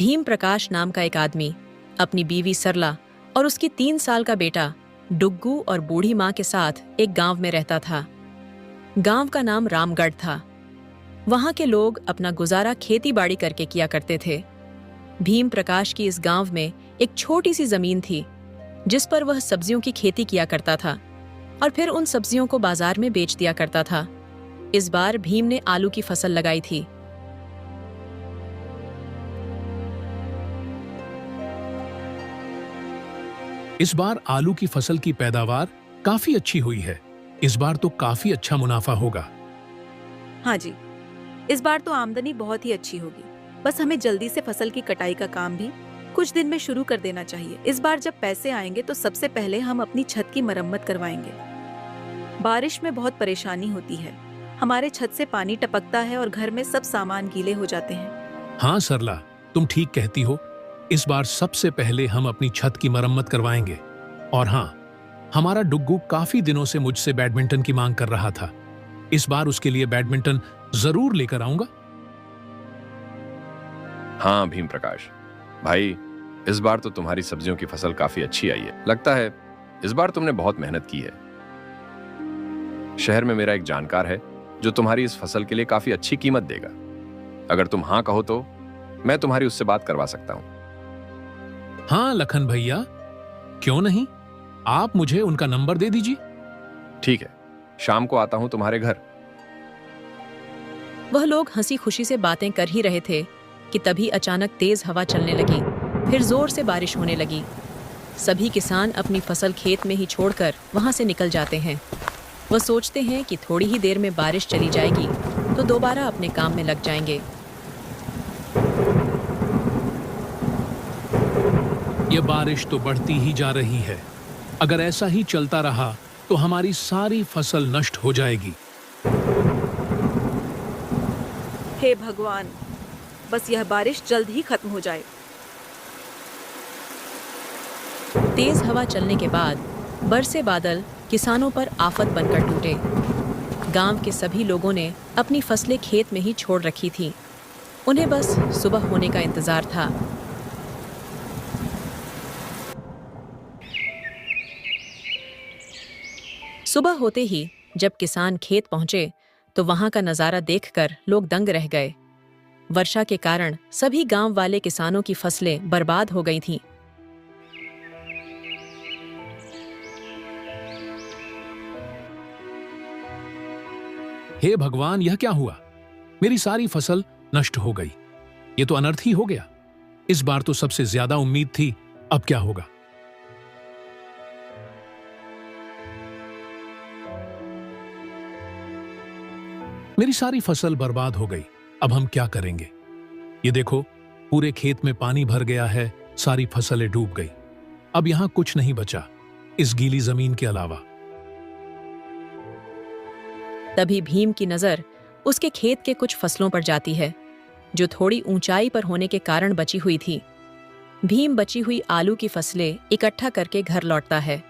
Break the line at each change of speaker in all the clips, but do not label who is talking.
भीम प्रकाश नाम का एक आदमी अपनी बीवी सरला और उसकी 3 साल का बेटा डुग्गू और बूढ़ी माँ के साथ एक गांव में रहता था। गांव का नाम रामगढ़ था। वहां के लोग अपना गुजारा खेती बाड़ी करके किया करते थे। भीम प्रकाश की इस गांव में एक छोटी सी जमीन थी जिस पर वह सब्जियों की खेती किया करता था और फिर उन सब्जियों को बाजार में बेच दिया करता था। इस बार भीम ने आलू की फसल लगाई थी।
इस बार आलू की फसल की पैदावार काफी अच्छी हुई है। इस बार तो काफी अच्छा मुनाफा होगा।
हाँ जी, इस बार तो आमदनी बहुत ही अच्छी होगी। बस हमें जल्दी से फसल की कटाई का काम भी कुछ दिन में शुरू कर देना चाहिए। इस बार जब पैसे आएंगे तो सबसे पहले हम अपनी छत की मरम्मत करवाएंगे। बारिश में बहुत परेशानी होती है। हमारे छत से पानी टपकता है और घर में सब सामान गीले हो जाते हैं।
हाँ सरला, तुम ठीक कहती हो। इस बार सबसे पहले हम अपनी छत की मरम्मत करवाएंगे। और हाँ, हमारा डुग्गू काफी दिनों से मुझसे बैडमिंटन की मांग कर रहा था। इस बार उसके लिए बैडमिंटन जरूर लेकर आऊंगा।
हाँ भीम प्रकाश भाई, इस बार तो तुम्हारी सब्जियों की फसल काफी अच्छी आई है। लगता है इस बार तुमने बहुत मेहनत की है। शहर में मेरा एक जानकार है जो तुम्हारी इस फसल के लिए काफी अच्छी कीमत देगा। अगर तुम हाँ कहो तो मैं तुम्हारी उससे बात करवा सकता हूं।
हाँ लखन भैया, क्यों नहीं, आप मुझे उनका नंबर दे दीजिए।
ठीक है, शाम को आता हूं तुम्हारे घर।
वह लोग हंसी खुशी से बातें कर ही रहे थे कि तभी अचानक तेज हवा चलने लगी। फिर जोर से बारिश होने लगी। सभी किसान अपनी फसल खेत में ही छोड़कर वहां से निकल जाते हैं। वह सोचते हैं कि थोड़ी ही देर में बारिश चली जाएगी तो दोबारा अपने काम में लग जाएंगे।
यह बारिश तो बढ़ती ही जा रही है। अगर ऐसा ही चलता रहा तो हमारी सारी फसल नष्ट हो जाएगी।
हे भगवान, बस यह बारिश जल्द ही खत्म हो जाए।
तेज हवा चलने के बाद बरसे बादल किसानों पर आफत बनकर टूटे। गांव के सभी लोगों ने अपनी फसलें खेत में ही छोड़ रखी थीं। उन्हें बस सुबह होने का इंतजार था। सुबह होते ही जब किसान खेत पहुंचे तो वहां का नजारा देखकर लोग दंग रह गए। वर्षा के कारण सभी गांव वाले किसानों की फसलें बर्बाद हो गई थीं।
हे भगवान, यह क्या हुआ? मेरी सारी फसल नष्ट हो गई। ये तो अनर्थ ही हो गया। इस बार तो सबसे ज्यादा उम्मीद थी। अब क्या होगा? मेरी सारी फसल बर्बाद हो गई। अब हम क्या करेंगे? ये देखो, पूरे खेत में पानी भर गया है। सारी फसलें डूब गई। अब यहां कुछ नहीं बचा इस गीली जमीन के अलावा।
तभी भीम की नजर उसके खेत के कुछ फसलों पर जाती है जो थोड़ी ऊंचाई पर होने के कारण बची हुई थी। भीम बची हुई आलू की फसलें इकट्ठा करके घर लौटता है।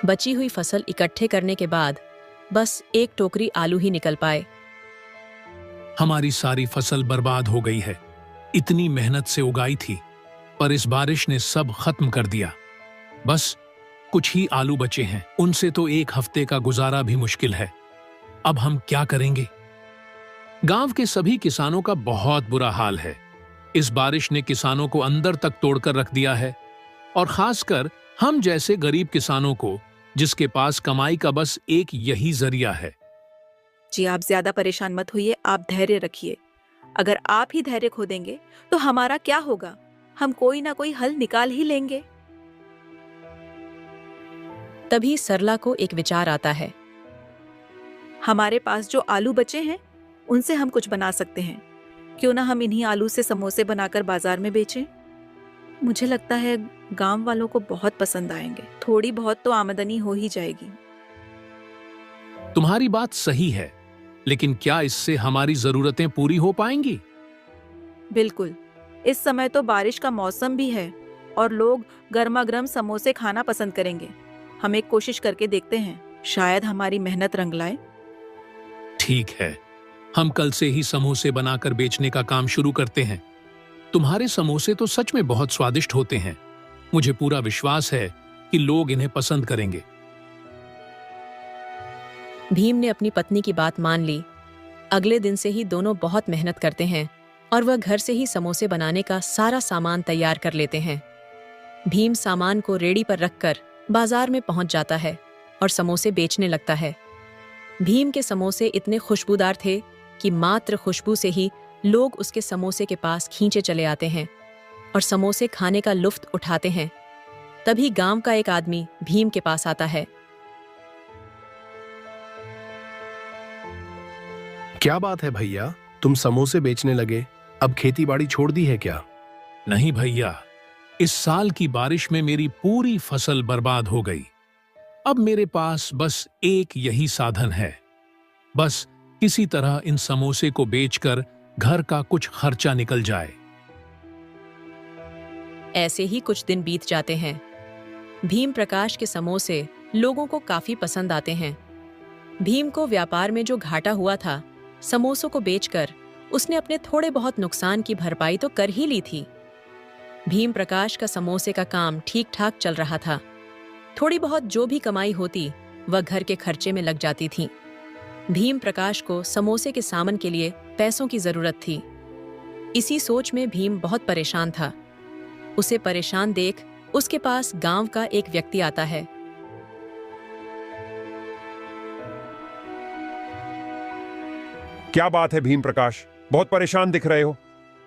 बची हुई फसल इकट्ठे करने के बाद बस एक टोकरी आलू ही निकल पाए।
हमारी सारी फसल बर्बाद हो गई है। इतनी मेहनत से उगाई थी, पर इस बारिश ने सब खत्म कर दिया। बस कुछ ही आलू बचे हैं। उनसे तो एक हफ्ते का गुजारा भी मुश्किल है। अब हम क्या करेंगे? गांव के सभी किसानों का बहुत बुरा हाल है। इस बारिश ने किसानों को अंदर तक तोड़कर रख दिया है, और खासकर हम जैसे गरीब किसानों को, जिसके पास कमाई का बस एक यही जरिया है।
जी, आप ज्यादा परेशान मत होइए, आप धैर्य रखिए। अगर आप ही धैर्य खो देंगे तो हमारा क्या होगा? हम कोई ना कोई हल निकाल ही लेंगे।
तभी सरला को एक विचार आता है।
हमारे पास जो आलू बचे हैं उनसे हम कुछ बना सकते हैं। क्यों ना हम इन्हीं आलू से समोसे बनाकर बाजार में बेचें? मुझे लगता है गांव वालों को बहुत पसंद आएंगे। थोड़ी बहुत तो आमदनी हो ही जाएगी।
तुम्हारी बात सही है, लेकिन क्या इससे हमारी जरूरतें पूरी हो पाएंगी?
बिल्कुल, इस समय तो बारिश का मौसम भी है और लोग गर्मा गर्म समोसे खाना पसंद करेंगे। हम एक कोशिश करके देखते हैं, शायद हमारी मेहनत रंग लाए।
ठीक है, हम कल से ही समोसे बनाकर बेचने का काम शुरू करते हैं। तुम्हारे समोसे तो सच में बहुत स्वादिष्ट होते हैं। मुझे पूरा विश्वास है कि लोग इन्हें पसंद करेंगे।
भीम ने अपनी पत्नी की बात मान ली। अगले दिन से ही दोनों बहुत मेहनत करते हैं और वह घर से ही समोसे बनाने का सारा सामान तैयार कर लेते हैं। भीम सामान को रेडी पर रखकर बाजार में पहुंच जाता है और समोसे बेचने लगता है। भीम के समोसे इतने खुशबूदार थे कि मात्र खुशबू से ही लोग उसके समोसे के पास खींचे चले आते हैं और समोसे खाने का लुत्फ उठाते हैं। तभी गांव का एक आदमी भीम के पास आता है।
क्या बात है भैया, तुम समोसे बेचने लगे? अब खेती बाड़ी छोड़ दी है क्या?
नहीं भैया, इस साल की बारिश में मेरी पूरी फसल बर्बाद हो गई। अब मेरे पास बस एक यही साधन है, बस किसी तरह इन समोसे को बेचकर घर का कुछ खर्चा निकल जाए।
ऐसे ही कुछ दिन बीत जाते हैं। भीम प्रकाश के समोसे लोगों को काफी पसंद आते हैं। भीम को व्यापार में जो घाटा हुआ था, समोसों को बेचकर उसने अपने थोड़े बहुत नुकसान की भरपाई तो कर ही ली थी। भीम प्रकाश का समोसे का काम ठीक ठाक चल रहा था। थोड़ी बहुत जो भी कमाई होती वह घर के खर्चे में लग जाती थी। भीम प्रकाश को समोसे के सामान के लिए पैसों की जरूरत थी। इसी सोच में भीम बहुत परेशान था। उसे परेशान देख उसके पास गांव का एक व्यक्ति आता है।
क्या बात है भीम प्रकाश, बहुत परेशान दिख रहे हो।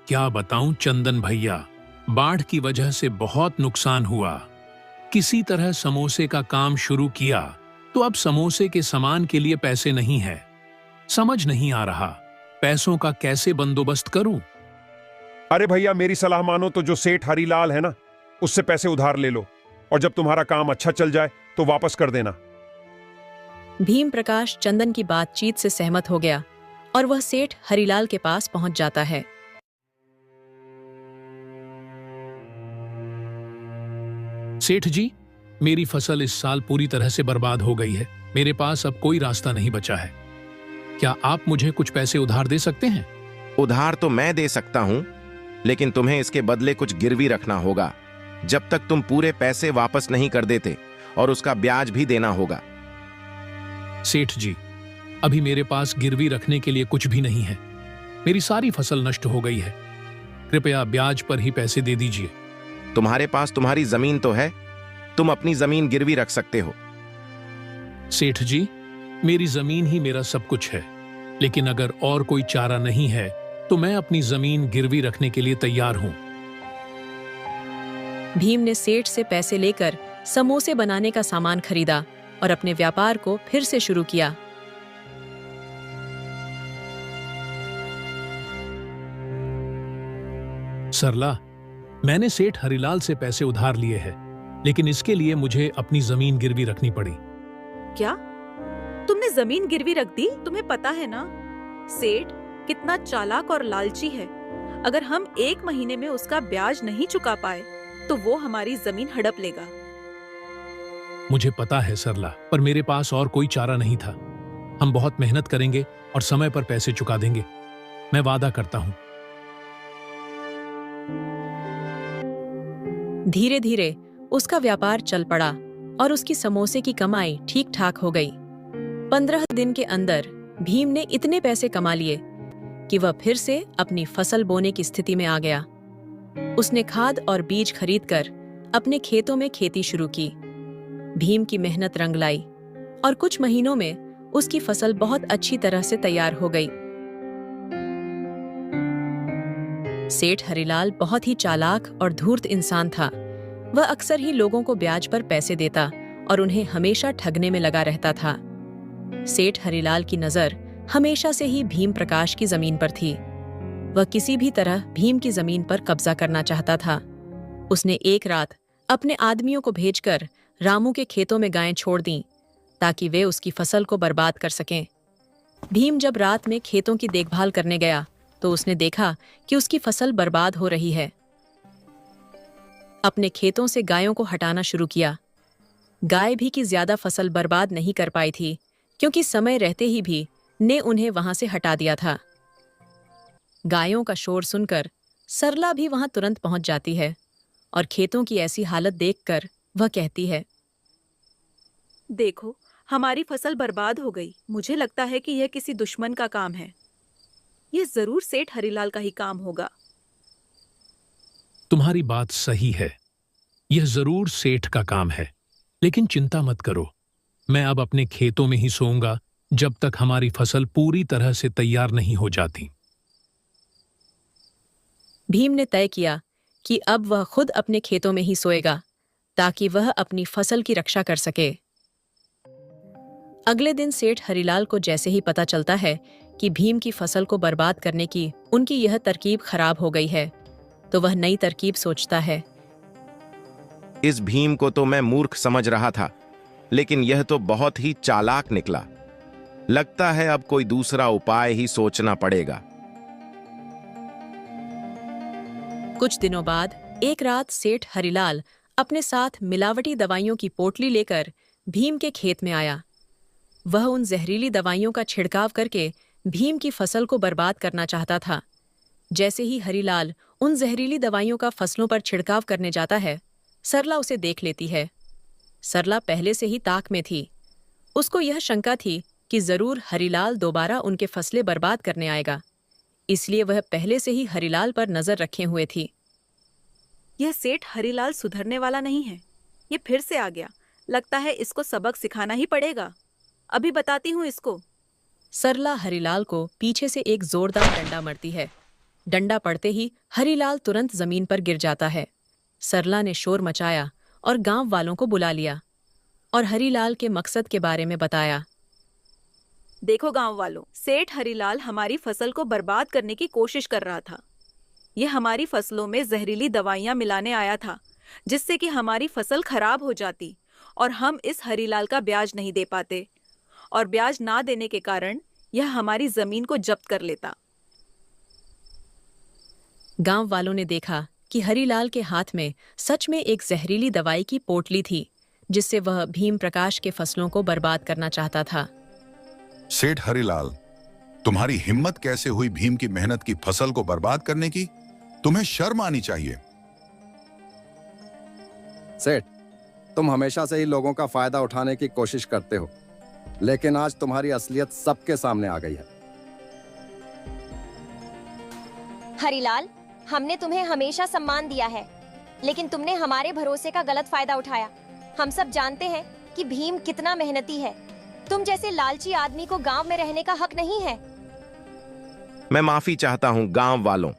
क्या बताऊं चंदन भैया, बाढ़ की वजह से बहुत नुकसान हुआ। किसी तरह समोसे का काम शुरू किया तो अब समोसे के सामान के लिए पैसे नहीं है। समझ नहीं आ रहा पैसों का कैसे बंदोबस्त करूं।
अरे भैया, मेरी सलाह मानो तो जो सेठ हरीलाल है ना, उससे पैसे उधार ले लो और जब तुम्हारा काम अच्छा चल जाए तो वापस कर देना।
भीम प्रकाश चंदन की बातचीत से सहमत हो गया और वह सेठ हरीलाल के पास पहुंच जाता है।
सेठ जी, मेरी फसल इस साल पूरी तरह से बर्बाद हो गई है। मेरे पास अब कोई रास्ता नहीं बचा है। क्या आप मुझे कुछ पैसे उधार दे सकते हैं?
उधार तो मैं दे सकता हूं, लेकिन तुम्हें इसके बदले कुछ गिरवी रखना होगा। जब तक तुम पूरे पैसे वापस नहीं कर देते, और उसका ब्याज भी देना होगा।
सेठ जी, अभी मेरे पास गिरवी रखने के लिए कुछ भी नहीं है। मेरी सारी फसल नष्ट हो गई है। कृपया ब्याज पर ही पैसे दे दीजिए।
तुम्हारे पास तुम्हारी जमीन तो है, तुम अपनी जमीन गिरवी रख सकते हो।
सेठ जी, मेरी जमीन ही मेरा सब कुछ है, लेकिन अगर और कोई चारा नहीं है तो मैं अपनी जमीन गिरवी रखने के लिए तैयार हूं।
भीम ने सेठ से पैसे लेकर समोसे बनाने का सामान खरीदा और अपने व्यापार को फिर से शुरू किया।
सरला, मैंने सेठ हरिलाल से पैसे उधार लिए हैं, लेकिन इसके लिए मुझे अपनी जमीन गिरवी रखनी पड़ी।
क्या तुमने जमीन गिरवी रख दी? तुम्हें पता है ना, सेठ कितना चालाक और लालची है। अगर हम 1 महीने में उसका ब्याज नहीं चुका पाए तो वो हमारी जमीन हड़प लेगा।
मुझे पता है सरला, पर मेरे पास और कोई चारा नहीं था। हम बहुत मेहनत करेंगे और समय पर पैसे चुका देंगे, मैं वादा करता हूं।
धीरे धीरे उसका व्यापार चल पड़ा और उसकी समोसे की कमाई ठीक ठाक हो गई। 15 दिन के अंदर भीम ने इतने पैसे कमा लिए कि वह फिर से अपनी फसल बोने की स्थिति में आ गया। उसने खाद और बीज खरीदकर अपने खेतों में खेती शुरू की। भीम की मेहनत रंग लाई और कुछ महीनों में उसकी फसल बहुत अच्छी तरह से तैयार हो गई। सेठ हरिलाल बहुत ही चालाक और धूर्त इंसान था। वह अक्सर ही लोगों को ब्याज पर पैसे देता और उन्हें हमेशा ठगने में लगा रहता था। सेठ हरिलाल की नजर हमेशा से ही भीम प्रकाश की जमीन पर थी। वह किसी भी तरह भीम की जमीन पर कब्जा करना चाहता था। उसने एक रात अपने आदमियों को भेजकर रामू के खेतों में गायें छोड़ दीं ताकि वे उसकी फसल को बर्बाद कर सकें। भीम जब रात में खेतों की देखभाल करने गया तो उसने देखा कि उसकी फसल बर्बाद हो रही है। अपने खेतों से गायों को हटाना शुरू किया। गाय भी की ज्यादा फसल बर्बाद नहीं कर पाई थी, क्योंकि समय रहते ही भी ने उन्हें वहां से हटा दिया था। गायों का शोर सुनकर सरला भी वहां तुरंत पहुंच जाती है और खेतों की ऐसी हालत देखकर वह कहती है,
देखो, हमारी फसल बर्बाद हो गई। मुझे लगता है कि यह किसी दुश्मन का काम है। यह जरूर सेठ हरिलाल का ही काम होगा।
तुम्हारी बात सही है, यह जरूर सेठ का काम है, लेकिन चिंता मत करो, मैं अब अपने खेतों में ही सोऊंगा जब तक हमारी फसल पूरी तरह से तैयार नहीं हो जाती।
भीम ने तय किया कि अब वह खुद अपने खेतों में ही सोएगा, ताकि वह अपनी फसल की रक्षा कर सके। अगले दिन सेठ हरिलाल को जैसे ही पता चलता है कि भीम की फसल को बर्बाद करने की उनकी यह तरकीब खराब हो गई है, तो वह नई तरकीब सोचता है।
इस भीम को तो मैं मूर्ख समझ रहा था, लेकिन यह तो बहुत ही चालाक निकला। लगता है अब कोई दूसरा उपाय ही सोचना पड़ेगा।
कुछ दिनों बाद एक रात सेठ हरिलाल अपने साथ मिलावटी दवाइयों की पोटली लेकर भीम के खेत में आया। वह उन जहरीली दवाइयों का छिड़काव करके भीम की फसल को बर्बाद करना चाहता था। जैसे ही हरिलाल उन जहरीली दवाइयों का फसलों पर छिड़काव करने जाता है, सरला उसे देख लेती है। सरला पहले से ही ताक में थी। उसको यह शंका थी कि जरूर हरिलाल दोबारा उनके फसलें बर्बाद करने आएगा, इसलिए वह पहले से ही हरिलाल पर नजर रखे हुए थी।
यह सेठ हरिलाल सुधरने वाला नहीं है। ये फिर से आ गया। लगता है इसको सबक सिखाना ही पड़ेगा। अभी बताती हूँ इसको।
सरला हरिलाल को पीछे से एक जोरदार डंडा मारती है। डंडा पड़ते ही हरिलाल तुरंत जमीन पर गिर जाता है। सरला ने शोर मचाया और गांव वालों को बुला लिया और हरिलाल के मकसद के बारे में बताया।
देखो गांव वालों, सेठ हरिलाल हमारी फसल को बर्बाद करने की कोशिश कर रहा था। यह हमारी फसलों में जहरीली दवाइयां मिलाने आया था, जिससे कि हमारी फसल खराब हो जाती और हम इस हरिलाल का ब्याज नहीं दे पाते, और ब्याज ना देने के कारण यह हमारी जमीन को जब्त कर लेता।
गांव वालों ने देखा कि हरिलाल के हाथ में सच में एक जहरीली दवाई की पोटली थी, जिससे वह भीम प्रकाश के फसलों को बर्बाद करना चाहता था।
सेठ हरिलाल, तुम्हारी हिम्मत कैसे हुई भीम की मेहनत की फसल को बर्बाद करने की? तुम्हें शर्म आनी चाहिए।
सेठ, तुम हमेशा से ही लोगों का फायदा उठाने की कोशिश करते हो, लेकिन आज तुम्हारी असलियत सबके सामने आ गई है।
हरिलाल, हमने तुम्हें हमेशा सम्मान दिया है, लेकिन तुमने हमारे भरोसे का गलत फायदा उठाया। हम सब जानते हैं कि भीम कितना मेहनती है। तुम जैसे लालची आदमी को गांव में रहने का हक नहीं है।
मैं माफी चाहता हूं गांव वालों,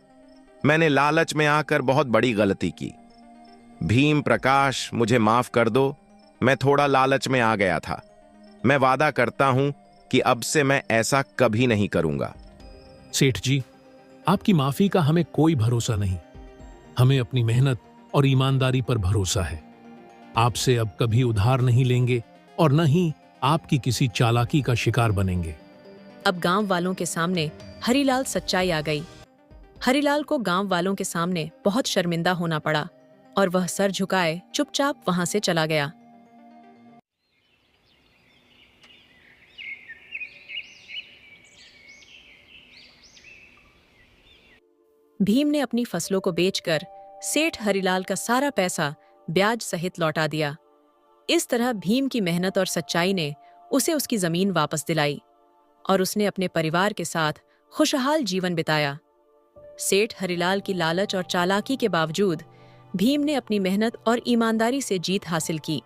मैंने लालच में आकर बहुत बड़ी गलती की। भीम प्रकाश, मुझे माफ कर दो, मैं थोड़ा लालच में आ गया था। मैं वादा करता हूं कि अब से मैं ऐसा कभी नहीं करूंगा।
सेठ जी, आपकी माफी का हमें कोई भरोसा नहीं। हमें अपनी मेहनत और ईमानदारी पर भरोसा है। आपसे अब कभी उधार नहीं लेंगे और न ही आपकी किसी चालाकी का शिकार बनेंगे।
अब गांव वालों के सामने हरिलाल सच्चाई आ गई। हरिलाल को गांव वालों के सामने बहुत शर्मिंदा होना पड़ा और वह सर झुकाए चुपचाप वहां से चला गया। भीम ने अपनी फसलों को बेचकर सेठ हरिलाल का सारा पैसा ब्याज सहित लौटा दिया। इस तरह भीम की मेहनत और सच्चाई ने उसे उसकी जमीन वापस दिलाई और उसने अपने परिवार के साथ खुशहाल जीवन बिताया। सेठ हरिलाल की लालच और चालाकी के बावजूद भीम ने अपनी मेहनत और ईमानदारी से जीत हासिल की।